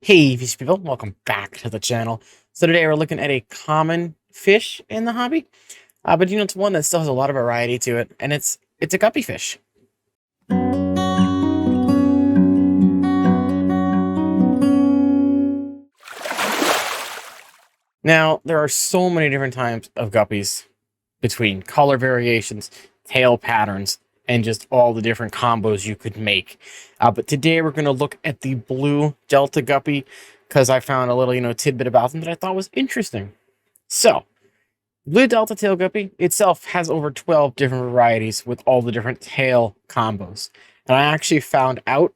Hey, fish people, welcome back to the channel. So today we're looking at a common fish in the hobby, but it's one that still has a lot of variety to it, and it's a guppy fish. Now, there are so many different types of guppies between color variations, tail patterns, and just all the different combos you could make. But today we're going to look at the Blue Delta Guppy because I found a little, tidbit about them that I thought was interesting. So, Blue Delta Tail Guppy itself has over 12 different varieties with all the different tail combos. And I actually found out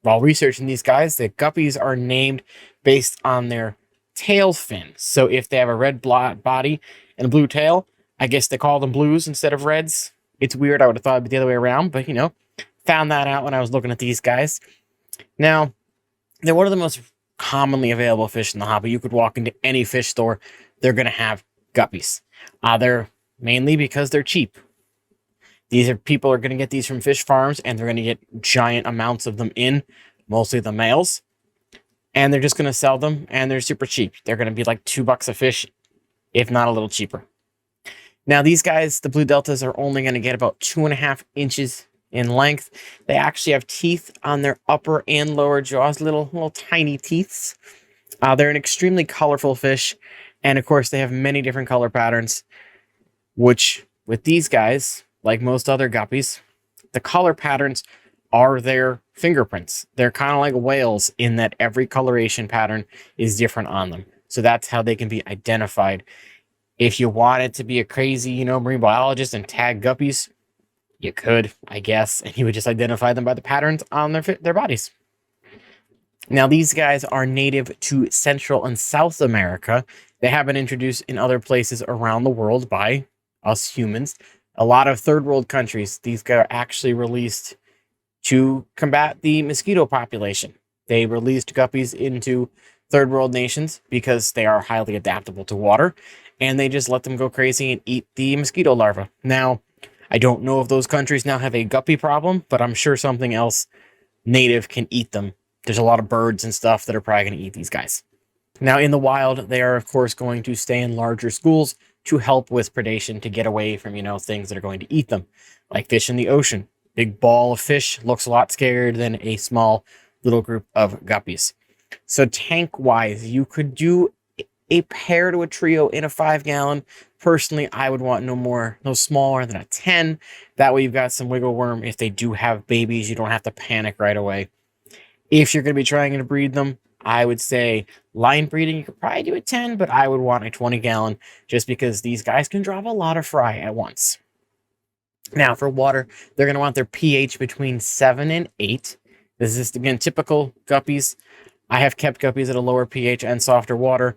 while researching these guys that guppies are named based on their tail fins. So if they have a red body and a blue tail, I guess they call them blues instead of reds. It's weird. I would have thought it'd be the other way around, but found that out when I was looking at these guys. Now, they're one of the most commonly available fish in the hobby. You could walk into any fish store, they're going to have guppies. They're mainly because they're cheap. These are people are going to get these from fish farms, and they're going to get giant amounts of them in, mostly the males, and they're just going to sell them, and they're super cheap. They're going to be like $2 a fish, if not a little cheaper. Now, these guys, the Blue Deltas, are only going to get about 2.5 inches in length. They actually have teeth on their upper and lower jaws, little tiny teeths. They're an extremely colorful fish, and of course, they have many different color patterns, which with these guys, like most other guppies, the color patterns are their fingerprints. They're kind of like whales in that every coloration pattern is different on them. So that's how they can be identified. If you wanted to be a crazy, marine biologist and tag guppies, you could, I guess, and you would just identify them by the patterns on their bodies. Now, these guys are native to Central and South America. They have been introduced in other places around the world by us humans. A lot of third world countries, these guys are actually released to combat the mosquito population. They released guppies into third world nations because they are highly adaptable to water, and they just let them go crazy and eat the mosquito larvae. Now, I don't know if those countries now have a guppy problem, but I'm sure something else native can eat them. There's a lot of birds and stuff that are probably going to eat these guys. Now, in the wild, they are, of course, going to stay in larger schools to help with predation, to get away from, things that are going to eat them, like fish in the ocean. Big ball of fish looks a lot scarier than a small little group of guppies. So tank-wise, you could do a pair to a trio in a 5-gallon. Personally, I would want no smaller than a 10. That way you've got some wiggle room. If they do have babies, you don't have to panic right away. If you're going to be trying to breed them, I would say line breeding, you could probably do a 10, but I would want a 20-gallon just because these guys can drop a lot of fry at once. Now, for water, they're going to want their pH between 7 and 8. This is, again, typical guppies. I have kept guppies at a lower pH and softer water.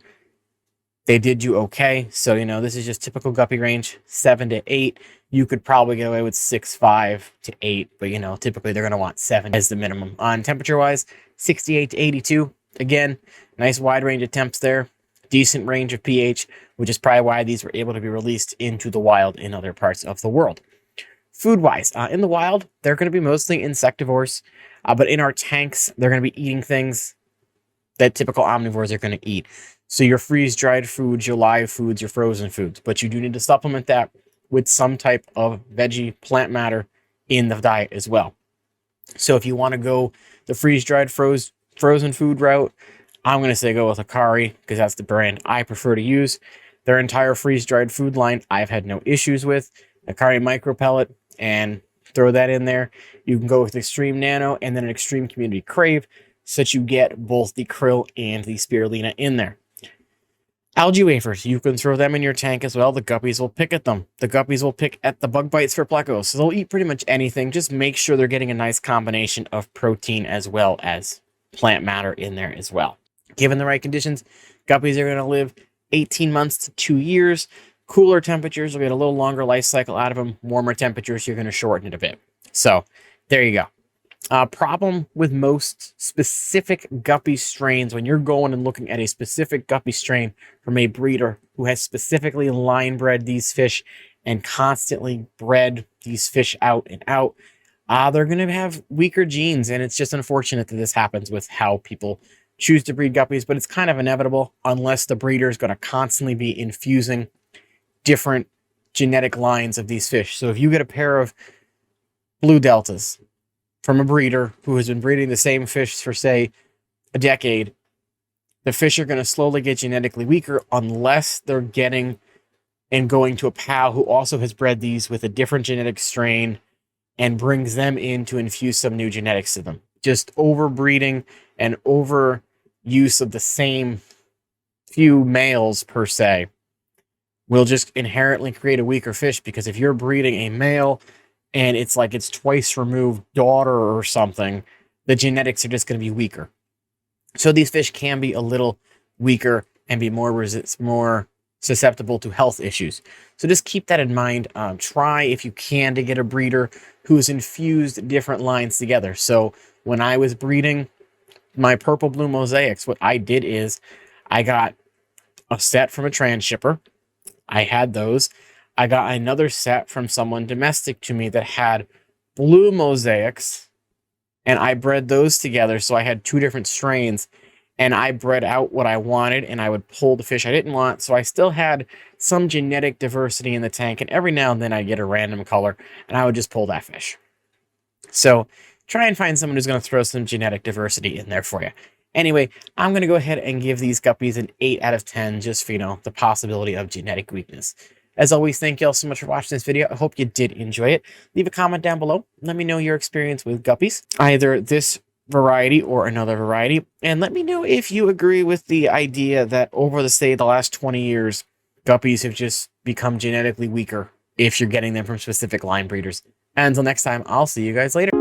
They did do okay. So, this is just typical guppy range, 7 to 8. You could probably get away with 6.5 to 8, but, typically they're going to want 7 as the minimum. On temperature-wise, 68 to 82. Again, nice wide range of temps there. Decent range of pH, which is probably why these were able to be released into the wild in other parts of the world. Food-wise, in the wild, they're going to be mostly insectivores, but in our tanks, they're going to be eating things that typical omnivores are going to eat. So your freeze-dried foods, your live foods, your frozen foods, but you do need to supplement that with some type of veggie plant matter in the diet as well. So if you want to go the freeze-dried frozen food route, I'm going to say go with Akari because that's the brand I prefer to use. Their entire freeze-dried food line I've had no issues with. Akari micro pellet, and throw that in there. You can go with Extreme Nano and then an Extreme Community Crave so that you get both the krill and the spirulina in there. Algae wafers, you can throw them in your tank as well. The guppies will pick at them. The guppies will pick at the bug bites for plecos. So they'll eat pretty much anything. Just make sure they're getting a nice combination of protein as well as plant matter in there as well. Given the right conditions, guppies are going to live 18 months to 2 years. Cooler temperatures will get a little longer life cycle out of them. Warmer temperatures, you're going to shorten it a bit. So there you go. Problem with most specific guppy strains, when you're going and looking at a specific guppy strain from a breeder who has specifically line bred these fish and constantly bred these fish out and out, they're going to have weaker genes, and it's just unfortunate that this happens with how people choose to breed guppies, but it's kind of inevitable unless the breeder is going to constantly be infusing different genetic lines of these fish. So if you get a pair of blue deltas from a breeder who has been breeding the same fish for, say, a decade, the fish are going to slowly get genetically weaker unless they're getting and going to a pal who also has bred these with a different genetic strain and brings them in to infuse some new genetics to them. Just overbreeding and overuse of the same few males per se will just inherently create a weaker fish, because if you're breeding a male and it's like its twice removed daughter or something, the genetics are just going to be weaker. So these fish can be a little weaker and be more susceptible to health issues. So just keep that in mind. Try, if you can, to get a breeder who's infused different lines together. So when I was breeding my purple blue mosaics, what I did is I got a set from a transshipper. I had those. I got another set from someone domestic to me that had blue mosaics, and I bred those together. So I had two different strains, and I bred out what I wanted, and I would pull the fish I didn't want. So I still had some genetic diversity in the tank, and every now and then I'd get a random color, and I would just pull that fish. So try and find someone who's going to throw some genetic diversity in there for you. Anyway, I'm going to go ahead and give these guppies an 8 out of 10, just for, the possibility of genetic weakness. As always, thank you all so much for watching this video. I hope you did enjoy it. Leave a comment down below. Let me know your experience with guppies, either this variety or another variety. And let me know if you agree with the idea that over the last 20 years, guppies have just become genetically weaker if you're getting them from specific line breeders. And until next time, I'll see you guys later.